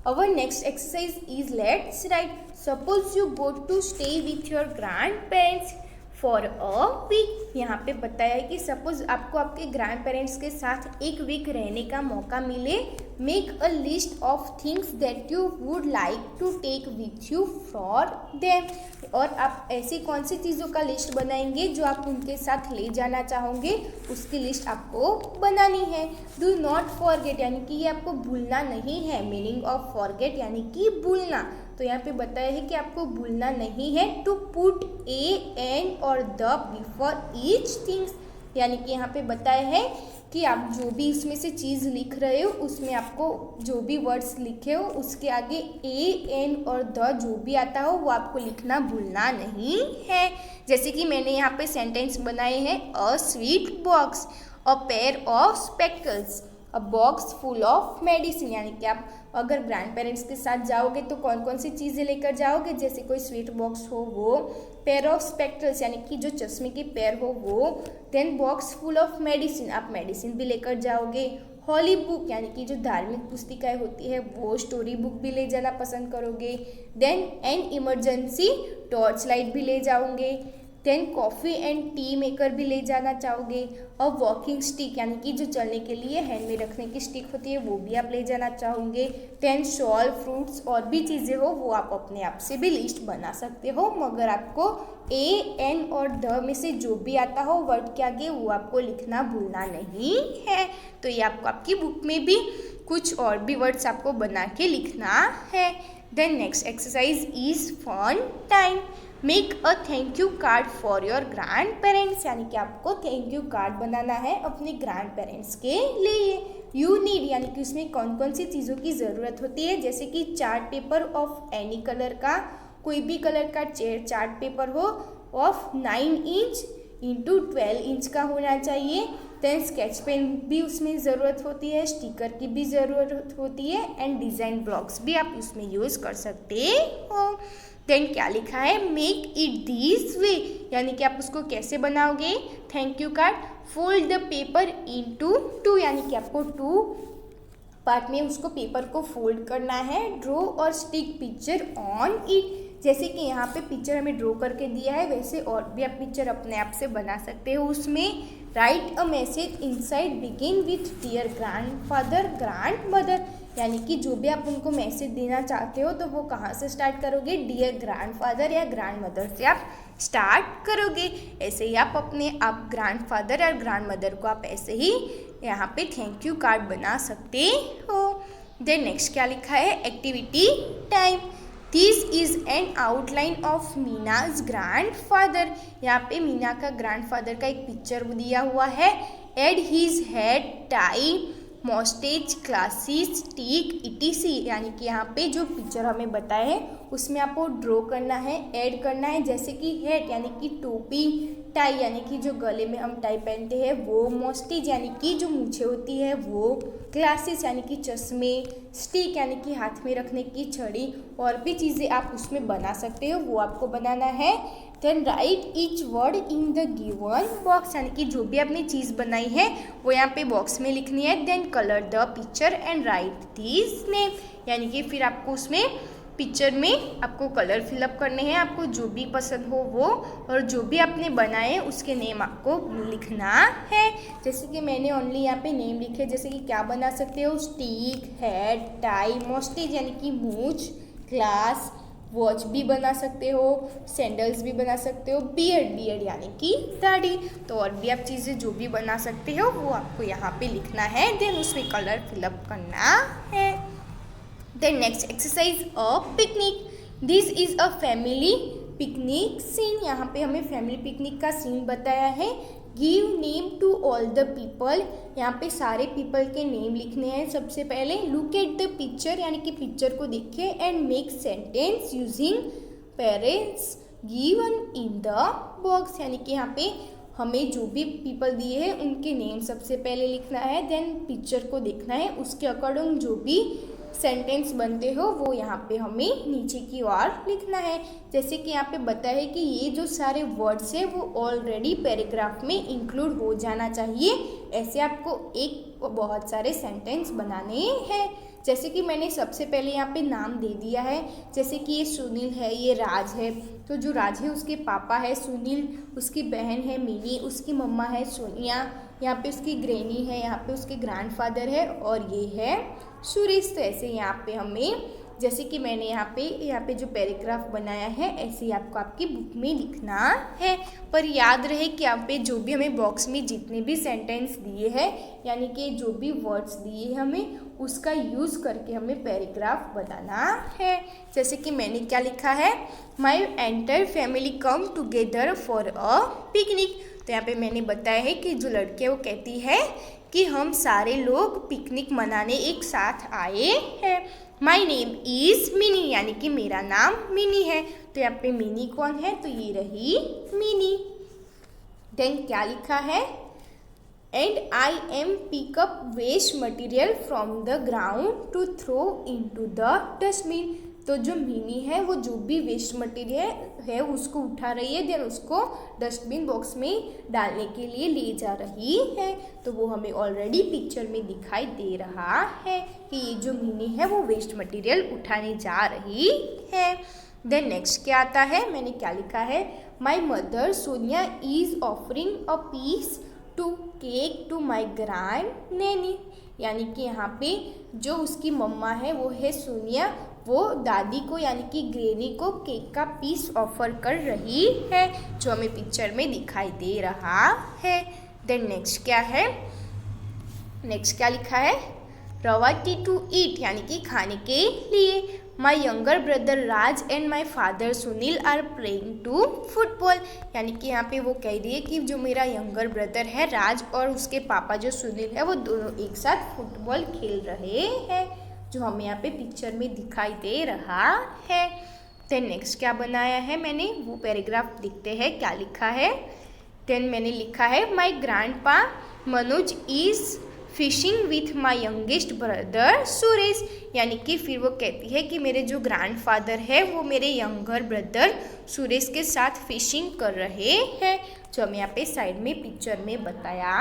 Our next exercise is let's write. Suppose you go to stay with your grandparents for a week. यहाँ पे बताया है कि suppose आपको आपके ग्रैंड पेरेंट्स के साथ एक वीक रहने का मौका मिले। Make a list of things that you would like to take with you for them. और आप ऐसी कौन सी चीज़ों का लिस्ट बनाएंगे जो आप उनके साथ ले जाना चाहोगे, उसकी लिस्ट आपको बनानी है। डू नॉट फॉरगेट, यानी कि ये आपको भूलना नहीं है। मीनिंग ऑफ फॉरगेट यानी कि भूलना। तो यहाँ पे बताया है कि आपको भूलना नहीं है। टू पुट ए एन और द बिफोर ईच थिंग्स, यानी कि यहाँ पे बताया है कि आप जो भी इसमें से चीज़ लिख रहे हो उसमें आपको जो भी वर्ड्स लिखे हो उसके आगे ए एन और द जो भी आता हो वो आपको लिखना भूलना नहीं है। जैसे कि मैंने यहाँ पे सेंटेंस बनाए हैं। A sweet box, a pair of spectacles, a box full of medicine. यानी कि आप अगर ग्रैंड पेरेंट्स के साथ जाओगे तो कौन कौन सी चीज़ें लेकर जाओगे, जैसे कोई स्वीट बॉक्स हो वो, पेयर ऑफ स्पेक्टकल्स यानी कि जो चश्मे के पैर हो वो, then box full of medicine, आप मेडिसिन भी लेकर जाओगे। हॉली बुक यानी कि जो धार्मिक पुस्तिकाएं होती है वो, स्टोरी बुक भी ले जाना पसंद करोगे। Then an emergency torch light भी ले जाओगे। Then coffee and tea maker भी ले जाना चाहोगे। और वॉकिंग स्टिक यानी कि जो चलने के लिए हैंड में रखने की स्टिक होती है वो भी आप ले जाना चाहोगे। देन शॉल, फ्रूट्स और भी चीज़ें हो वो आप अपने आप से भी लिस्ट बना सकते हो, मगर आपको ए एन और द में से जो भी आता हो वर्ड के आगे वो आपको लिखना भूलना नहीं है। तो ये आपको आपकी बुक में भी कुछ और भी वर्ड्स आपको बना के लिखना है। Then next exercise is fun time. Make a thank you card for your grandparents, यानी कि आपको थैंक यू कार्ड बनाना है अपने ग्रैंड पेरेंट्स के लिए। यू नीड यानी कि उसमें कौन कौन सी चीज़ों की ज़रूरत होती है, जैसे कि chart paper of any colour का, कोई भी कलर का चार्ट पेपर हो, ऑफ 9 इंच इंटू 12 इंच का होना चाहिए। देन स्केच पेन भी उसमें ज़रूरत होती है, स्टिकर की भी ज़रूरत होती है, एंड डिज़ाइन ब्लॉक्स भी आप उसमें यूज़ कर सकते हो। देन क्या लिखा है, मेक इट दिस वे, यानी कि आप उसको कैसे बनाओगे thank you card. Fold the paper into 2, यानी कि आपको 2 पार्ट में उसको पेपर को फोल्ड करना है। ड्रॉ और स्टिक पिक्चर ऑन इट, जैसे कि यहाँ पे पिक्चर हमें ड्रॉ करके दिया है वैसे और भी आप पिक्चर अपने आप से बना सकते हो उसमें। Write a message inside, begin with dear grandfather grandmother, यानी कि जो भी आप उनको मैसेज देना चाहते हो तो वो कहाँ से स्टार्ट करोगे, डियर ग्रैंडफादर या ग्रैंड मदर से आप स्टार्ट करोगे। ऐसे ही आप ग्रैंडफादर और ग्रैंड मदर को आप ऐसे ही यहाँ पे थैंक यू कार्ड बना सकते हो। देन नेक्स्ट क्या लिखा है, activity time. This is an outline of Meena's grandfather, यहाँ पे मीना का ग्रैंडफादर का एक पिक्चर दिया हुआ है। Add his head tie moustache glasses stick etc, यानी कि यहाँ पे जो पिक्चर हमें बताया है उसमें आपको ड्रॉ करना है, ऐड करना है, जैसे कि हेड यानी कि टोपी, टाई यानी कि जो गले में हम टाई पहनते हैं वो, मॉस्टेज यानी कि जो मूछें होती है वो, ग्लासेस यानी कि चश्मे, स्टिक यानी कि हाथ में रखने की छड़ी, और भी चीज़ें आप उसमें बना सकते हो वो आपको बनाना है। Then write each word in the given box, यानी कि जो भी आपने चीज़ बनाई है वो यहाँ पे बॉक्स में लिखनी है। Then colour the picture and write this name, यानी कि फिर आपको उसमें पिक्चर में आपको कलर फिलअप करने हैं, आपको जो भी पसंद हो वो, और जो भी आपने बनाए उसके नेम आपको लिखना है। जैसे कि मैंने ओनली यहाँ पे नेम लिखे, जैसे कि क्या बना सकते हो, स्टिक, हेड, टाई, मॉस्टेज यानी कि मूछ, ग्लास, वॉच भी बना सकते हो, सैंडल्स भी बना सकते हो, बियर्ड यानी कि दाढ़ी। तो और भी आप चीज़ें जो भी बना सकते हो वो आपको यहाँ पे लिखना है, देन उसमें कलर फिलअप करना है। Then next exercise a picnic. This is a family picnic scene, यहाँ पे हमें फैमिली पिकनिक का सीन बताया है। Give name to all the people, यहाँ पे सारे पीपल के नेम लिखने हैं। सबसे पहले लुक एट द पिक्चर, यानी कि पिक्चर को देखिए, and make sentence using parents given in the box, यानी कि यहाँ पे हमें जो भी पीपल दिए हैं उनके नेम सबसे पहले लिखना है, देन पिक्चर को देखना है, उसके अकॉर्डिंग जो भी सेंटेंस बनते हो वो यहाँ पे हमें नीचे की ओर लिखना है। जैसे कि यहाँ पे बताया है कि ये जो सारे वर्ड्स है वो ऑलरेडी पैराग्राफ में इंक्लूड हो जाना चाहिए। ऐसे आपको एक बहुत सारे सेंटेंस बनाने हैं। जैसे कि मैंने सबसे पहले यहाँ पे नाम दे दिया है, जैसे कि ये सुनील है, ये राज है। तो जो राज है उसके पापा है सुनील, उसकी बहन है मिनी, उसकी मम्मा है सोनिया, यहाँ पे उसकी ग्रैनी है, यहाँ पे उसके ग्रैंडफादर है और ये है सुरेश। तो ऐसे यहाँ पे हमें, जैसे कि मैंने यहाँ पे जो पैराग्राफ बनाया है ऐसे ही आपको आपकी बुक में लिखना है। पर याद रहे कि यहाँ पे जो भी हमें बॉक्स में जितने भी सेंटेंस दिए हैं, यानी कि जो भी वर्ड्स दिए हैं हमें, उसका यूज़ करके हमें पैराग्राफ बनाना है। जैसे कि मैंने क्या लिखा है, my entire family come together for a picnic. तो यहाँ पे मैंने बताया है कि जो लड़की है वो कहती है कि हम सारे लोग पिकनिक मनाने एक साथ आए हैं। माई नेम इज़ मिनी, यानी कि मेरा नाम मिनी है। तो यहाँ पे मिनी कौन है, तो ये रही मिनी। देन क्या लिखा है, and I am pick up waste material from the ground to throw into the dustbin. तो जो मिनी है वो जो भी वेस्ट मटीरियल है उसको उठा रही है, देन उसको डस्टबिन बॉक्स में डालने के लिए ले जा रही है। तो वो हमें ऑलरेडी पिक्चर में दिखाई दे रहा है कि ये जो मिनी है वो वेस्ट मटीरियल उठाने जा रही है। देन नेक्स्ट क्या आता है, मैंने क्या लिखा है, my mother Sonia is offering a piece to cake to my grand nanny. यानी कि यहाँ पे जो उसकी मम्मा है वो है सोनिया, वो दादी को यानी कि ग्रैनी को केक का पीस ऑफर कर रही है, जो हमें पिक्चर में दिखाई दे रहा है। देन नेक्स्ट क्या है, नेक्स्ट क्या लिखा है, रवा टी टू ईट, यानी कि खाने के लिए। My younger brother Raj and my father Sunil are playing to football. यानी कि यहाँ पे वो कह रही है कि जो मेरा यंगर ब्रदर है राज और उसके पापा जो सुनील है वो दोनों एक साथ फुटबॉल खेल रहे हैं, जो हमें यहाँ पे पिक्चर में दिखाई दे रहा है। देन नेक्स्ट क्या बनाया है मैंने, वो पैराग्राफ देखते हैं क्या लिखा है। देन मैंने लिखा है, my grandpa Manoj is fishing with my youngest brother Suresh. यानी कि फिर वो कहती है कि मेरे जो ग्रैंडफादर है वो मेरे यंगर ब्रदर सुरेश के साथ फिशिंग कर रहे हैं, जो हमें यहाँ पे साइड में पिक्चर में बताया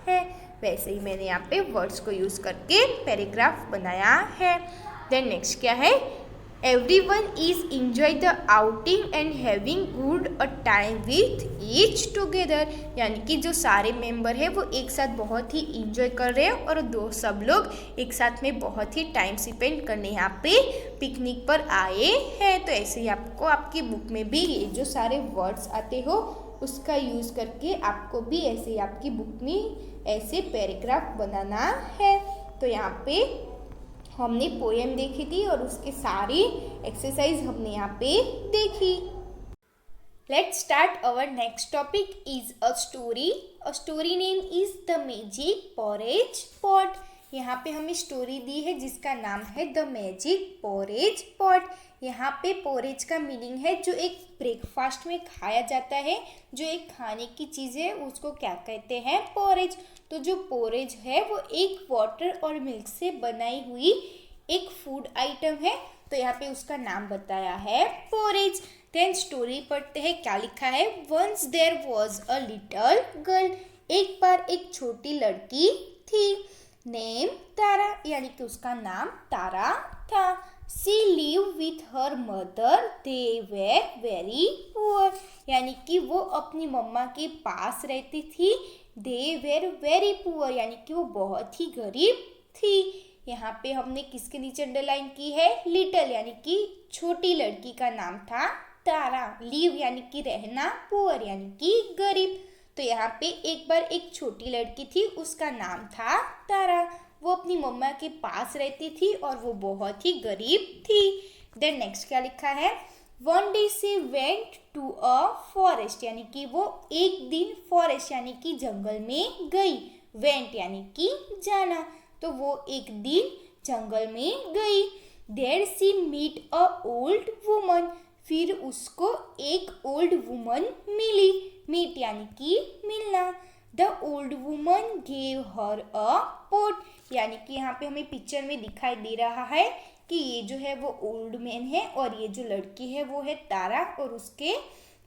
है। वैसे ही मैंने यहाँ पे वर्ड्स को यूज़ करके पैराग्राफ बनाया है। देन नेक्स्ट क्या है, everyone is enjoy the outing and having good a time with each together। यानी कि जो सारे मेंबर है वो एक साथ बहुत ही इंजॉय कर रहे हैं और दो सब लोग एक साथ में बहुत ही टाइम स्पेंड करने यहाँ पे पिकनिक पर आए हैं। तो ऐसे ही आपको आपकी बुक में भी ये जो सारे वर्ड्स आते हो उसका यूज़ करके आपको भी ऐसे ही आपकी बुक में ऐसे पैराग्राफ बनाना है। तो यहाँ पे हमने पोएम देखी थी और उसके सारी एक्सरसाइज हमने यहाँ पे देखी। Let's start our next topic is a story. A story name is the magic porridge pot. यहाँ पे हमें स्टोरी दी है जिसका नाम है द मैजिक पोरेज पॉट। यहाँ पे पोरेज का मीनिंग है जो एक ब्रेकफास्ट में खाया जाता है, जो एक खाने की चीज़ है उसको क्या कहते हैं, पोरेज। तो जो पोरेज है वो एक वाटर और मिल्क से बनाई हुई एक फूड आइटम है, तो यहाँ पे उसका नाम बताया है पोरेज। देन स्टोरी पढ़ते हैं क्या लिखा है। Once there was a little girl. एक बार एक छोटी लड़की थी। नेम तारा, यानी कि उसका नाम तारा था। सी live with her mother, they were very poor. यानी कि वो अपनी मम्मा के पास रहती थी। दे वेर वेरी पुअर, यानी कि वो बहुत ही गरीब थी। यहाँ पे हमने किसके नीचे अंडरलाइन की है, लिटल, यानी कि छोटी लड़की का नाम था तारा। लिव यानी कि रहना, पुअर यानी कि गरीब। तो यहाँ पे एक बार एक छोटी लड़की थी, उसका नाम था तारा। वो अपनी मम्मा के पास रहती थी और वो बहुत ही गरीब थी। देन नेक्स्ट क्या लिखा है, one day she went to a forest, यानी कि वो एक दिन फॉरेस्ट यानी कि जंगल में गई। वेंट यानी कि जाना, तो वो एक दिन जंगल में गई। There she meet a old woman, फिर उसको एक ओल्ड वुमन मिली। मीट यानी कि मिलना। The old woman gave her a pot, यानी कि यहाँ पे हमें पिक्चर में दिखाई दे रहा है कि ये जो है वो ओल्ड मैन है और ये जो लड़की है वो है तारा, और उसके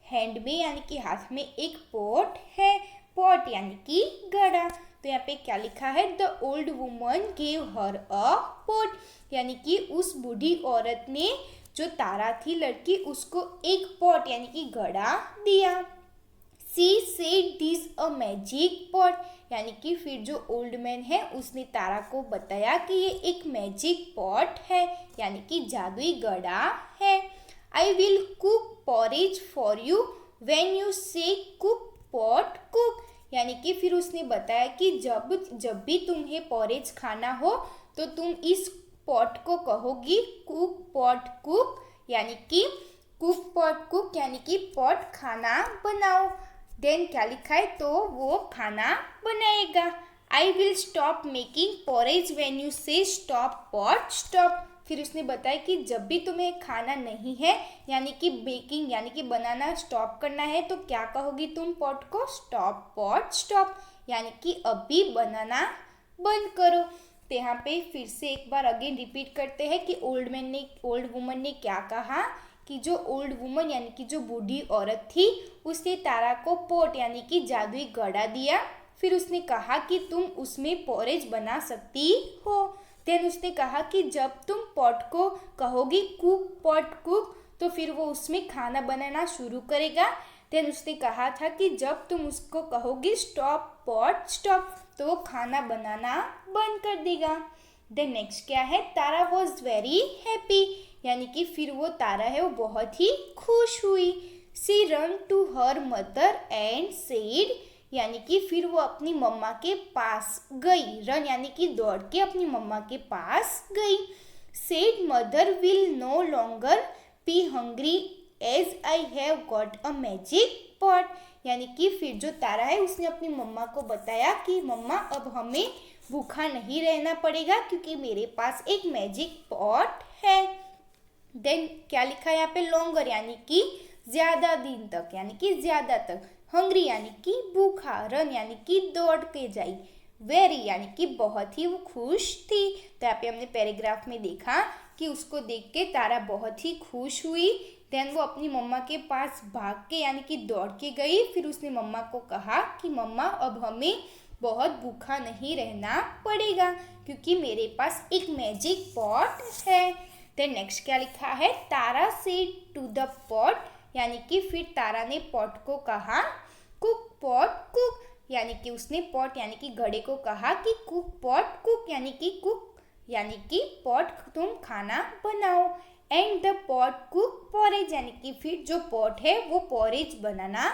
हैंड में यानी कि हाथ में एक पॉट है। पॉट यानी कि घड़ा। तो यहाँ पे क्या लिखा है, the old woman gave her a pot, यानी कि उस बूढ़ी औरत ने जो तारा थी लड़की उसको एक पॉट यानी कि घड़ा दिया। She said this a magic pot, यानी कि फिर जो ओल्ड मैन है उसने तारा को बताया कि ये एक मैजिक पॉट है यानी कि जादुई घड़ा है। I will cook porridge for you when you से कुक पॉट कुक, यानी कि फिर उसने बताया कि जब भी तुम्हें पॉरेज खाना हो तो तुम इस पॉट को कहोगी कुक पॉट कुक, यानी कि कुक पॉट कुक यानी कि पॉट खाना बनाओ। देन क्या लिखा है, तो वो खाना बनाएगा। I will stop making porridge when you से स्टॉप पॉट स्टॉप, फिर उसने बताया कि जब भी तुम्हें खाना नहीं है यानी कि बेकिंग यानी कि बनाना स्टॉप करना है तो क्या कहोगी तुम पॉट को, स्टॉप पॉट स्टॉप, यानी कि अभी बनाना बंद करो। तो यहाँ पे फिर से एक बार अगेन रिपीट करते हैं कि ओल्ड वुमन ने क्या कहा कि जो ओल्ड वुमन यानी कि जो बूढ़ी औरत थी उसने तारा को पोट यानी कि जादुई घड़ा दिया। फिर उसने कहा कि तुम उसमें पॉरेज बना सकती हो। देन उसने कहा कि जब तुम पॉट को कहोगी कुक पॉट कुक तो फिर वो उसमें खाना बनाना शुरू करेगा। देन उसने कहा था कि जब तुम उसको कहोगी स्टॉप पॉट स्टॉप तो वो खाना बनाना बंद कर देगा। देन नेक्स्ट क्या है, तारा वॉज वेरी हैप्पी, यानी कि फिर वो तारा है वो बहुत ही खुश हुई। She run to her mother and said, यानी कि फिर वो अपनी मम्मा के पास गई। रन यानी कि दौड़ के अपनी मम्मा के पास गई। Said mother will no longer be hungry as I have got a magic pot, यानी कि फिर जो तारा है उसने अपनी मम्मा को बताया कि मम्मा अब हमें भूखा नहीं रहना पड़ेगा क्योंकि मेरे पास एक मैजिक पॉट है। देन क्या लिखा है यहाँ पे, लॉन्गर यानी कि ज्यादा दिन तक यानी कि ज्यादा तक। हंग्री यानी कि भूखा। रन यानी कि दौड़ के जाई। वेरी यानी कि बहुत ही वो खुश थी। तो यहाँ पे हमने पैराग्राफ में देखा कि उसको देख के तारा बहुत ही खुश हुई। देन वो अपनी मम्मा के पास भाग के यानी कि दौड़ के गई। फिर उसने मम्मा को कहा कि मम्मा अब हमें बहुत भूखा नहीं रहना पड़ेगा क्योंकि मेरे पास एक मैजिक पॉट है। देन नेक्स्ट क्या लिखा है, तारा सेड टू द पॉट, यानी कि फिर तारा ने पॉट को कहा कुक पॉट कुक, यानी कि उसने पॉट यानी कि घड़े को कहा कि कुक पॉट कुक यानी कि कुक यानी कि पॉट तुम खाना बनाओ। And the pot cook porridge, यानी कि फिर जो पॉट है वो पॉरेज बनाना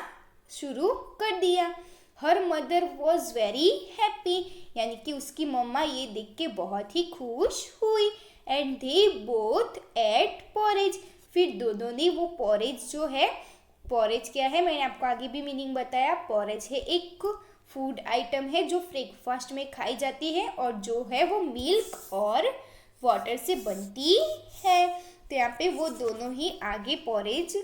शुरू कर दिया। Her mother was very happy, यानी कि उसकी मम्मा ये देख के बहुत ही खुश हुई। And they both at porridge, फिर दोनों ने वो पॉरेज जो है, पॉरेज क्या है मैंने आपको आगे भी मीनिंग बताया। पॉरेज है एक फूड आइटम है जो ब्रेकफास्ट में खाई जाती है और जो है वो मिल्क और वाटर से बनती है। तो यहाँ पे वो दोनों ही आगे पॉरेज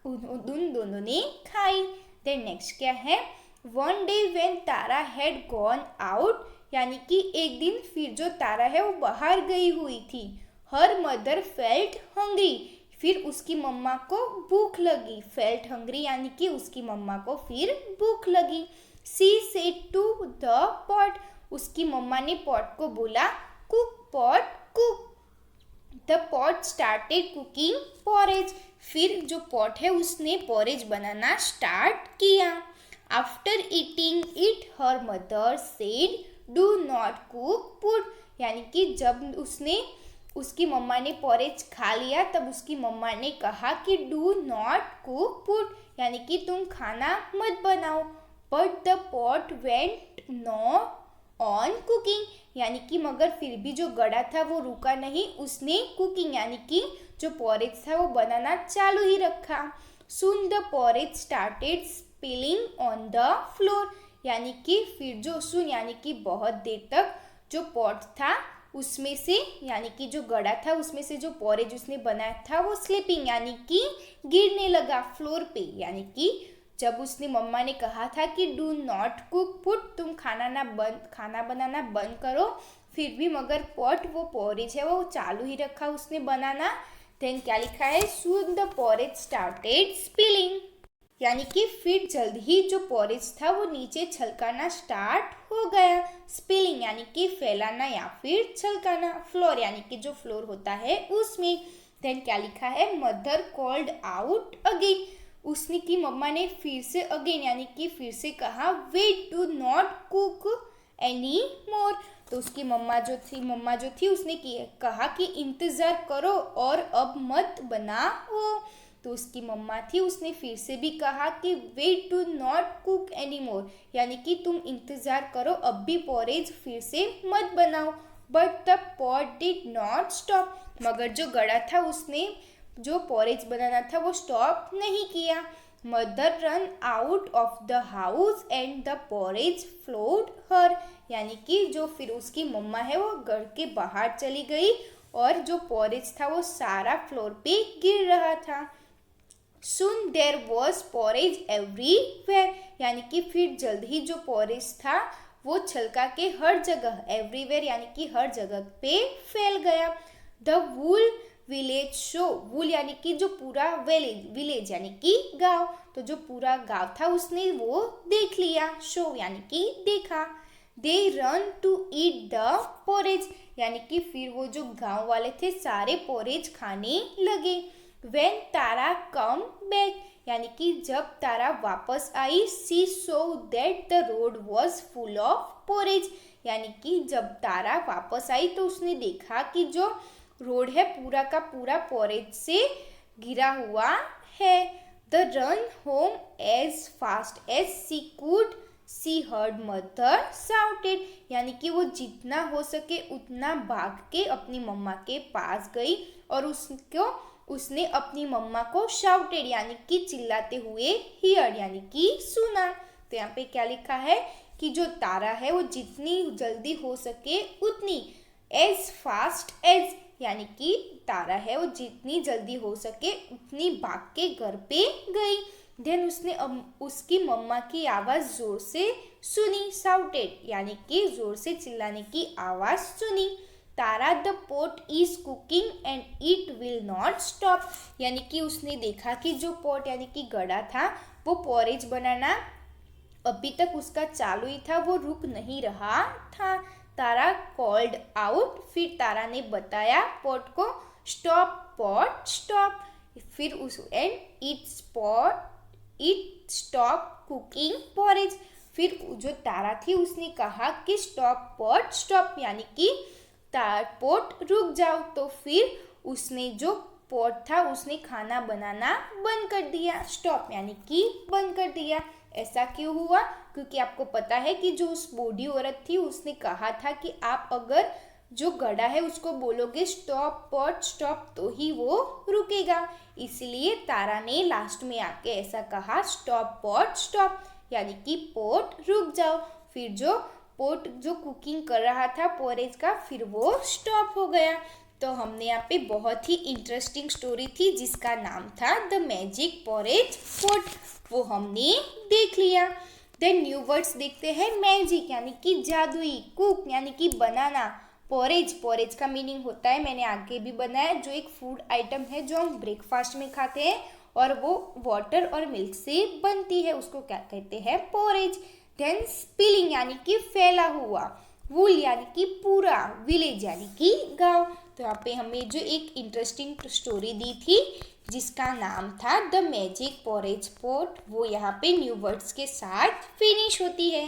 उन दोनों ने खाई। देन नेक्स्ट क्या है, one day when Tara had gone out, यानी कि एक दिन फिर जो तारा है वो बाहर गई हुई थी। हर मदर फेल्ट हंग्री, फिर उसकी मम्मा को भूख लगी। फेल्ट हंग्री यानी कि उसकी मम्मा को फिर भूख लगी। She said to the pot, उसकी मम्मा ने पॉट को बोला cook pot cook. The pot started cooking porridge, फिर जो पॉट है उसने पॉरेज बनाना स्टार्ट किया। After eating it her mother said do not cook pot, यानी कि जब उसकी मम्मा ने पॉरेज खा लिया तब उसकी मम्मा ने कहा कि डू नॉट कुक पुट, यानी कि तुम खाना मत बनाओ। But the pot went know on cooking, यानी कि मगर फिर भी जो घड़ा था वो रुका नहीं, उसने कुकिंग यानी कि जो पॉरेज था वो बनाना चालू ही रखा। Soon the porridge started spilling on the floor, यानी कि फिर जो सुन यानी कि बहुत देर तक जो पॉट था उसमें से यानी कि जो घड़ा था उसमें से जो पॉरेज उसने बनाया था वो स्लिपिंग यानी कि गिरने लगा फ्लोर पे। यानी कि जब उसने मम्मा ने कहा था कि डू नॉट कुक फूड, तुम खाना बनाना बंद करो, फिर भी मगर पॉट वो पॉरेज है वो चालू ही रखा उसने बनाना। देन क्या लिखा है, soon the porridge started spilling. यानी कि फिर जल्द ही जो पोरेज था वो नीचे छलकाना स्टार्ट हो गया। स्पिलिंग यानी कि फैलाना या फिर छलकाना। फ्लोर यानी कि जो फ्लोर होता है उसमें। देन क्या लिखा है, मदर कॉल्ड आउट अगेन, उसने की मम्मा ने फिर से अगेन यानी कि फिर से कहा, wait do not cook any more. तो उसकी मम्मा जो थी उसने कहा कि इंतज़ार करो और अब मत बनाओ। तो उसकी मम्मा थी उसने फिर से भी कहा कि wait do not cook any more, यानी कि तुम इंतज़ार करो अब भी पोरेज फिर से मत बनाओ। But the pot did not stop, मगर जो गड़ा था उसने जो पोरेज बनाना था वो स्टॉप नहीं किया। Mother run out of the house and the porridge flowed her, यानी कि जो फिर उसकी मम्मा है वो घर के बाहर चली गई और जो पोरेज था वो सारा फ्लोर पे गिर रहा था। Soon there was porridge everywhere, यानी कि फिर जल्द ही जो पोरेज था वो छलका के हर जगह, एवरीवेयर यानी कि हर जगह पे फैल गया। द वूल विलेज शो, वूल यानी कि जो पूरा विलेज यानी कि गांव, तो जो पूरा गांव था उसने वो देख लिया। शो यानी कि देखा। They ran to eat the porridge, यानी कि फिर वो जो गांव वाले थे सारे पोरेज खाने लगे। When तारा कम बैक, यानी कि जब तारा वापस आई, she saw that the road was full of porridge, यानी कि जब तारा वापस आई तो उसने देखा कि जो रोड है पूरा का पूरा पोरेज से घिरा हुआ है। The run home as fast as she could, she heard mother shouted, यानी कि वो जितना हो सके उतना भाग के अपनी मम्मा के पास गई और उसने अपनी मम्मा को शाउटेड यानी कि चिल्लाते हुए हियर यानी कि सुना। तो यहाँ पे क्या लिखा है कि जो तारा है वो जितनी जल्दी हो सके उतनी, एज फास्ट एज यानी कि तारा है वो जितनी जल्दी हो सके उतनी भाग के घर पे गई। देन उसने उसकी मम्मा की आवाज़ ज़ोर से सुनी, शाउटेड यानी कि ज़ोर से चिल्लाने की आवाज़ सुनी। Tara the pot is cooking and it will not stop, यानी कि उसने देखा कि जो पोट यानी कि गड़ा था वो पोरेज बनाना अभी तक उसका चालू ही था, वो रुक नहीं रहा था। तारा कॉल्ड आउट, फिर तारा ने बताया पोट को, स्टॉप पॉट स्टॉप, फिर उस and it stop cooking porridge, फिर जो तारा थी उसने कहा कि स्टॉप पॉट स्टॉप, यानी कि पोट रुक जाओ। तो फिर उसने जो पोट था उसने खाना बनाना बंद कर दिया, स्टॉप यानी कि बंद कर दिया। ऐसा क्यों हुआ? क्योंकि आपको पता है कि जो उस बूढ़ी औरत थी उसने कहा था कि आप अगर जो गड़ा है उसको बोलोगे स्टॉप पॉट स्टॉप तो ही वो रुकेगा, इसलिए तारा ने लास्ट में आके ऐसा कहा स्टॉप पॉट स्टॉप, यानी कि पोट रुक जाओ। फिर जो पोट जो कुकिंग कर रहा था पोरेज का फिर वो स्टॉप हो गया। तो हमने यहाँ पे बहुत ही इंटरेस्टिंग स्टोरी थी जिसका नाम था द मैजिक पोरेज पोट, वो हमने देख लिया। देन न्यू वर्ड्स देखते हैं। मैजिक यानी कि जादुई, कुक यानी कि बनाना, पोरेज का मीनिंग होता है, मैंने आगे भी बनाया, जो एक फूड आइटम है जो हम ब्रेकफास्ट में खाते हैं और वो वाटर और मिल्क से बनती है, उसको क्या कहते हैं? पोरेज। देन स्पिलिंग यानी कि फैला हुआ, वूल यानी कि पूरा, विलेज यानी कि गांव। तो यहाँ पे हमें जो एक इंटरेस्टिंग स्टोरी दी थी जिसका नाम था द मैजिक पोरेज पोट, वो यहाँ पे न्यू वर्ड्स के साथ फिनिश होती है।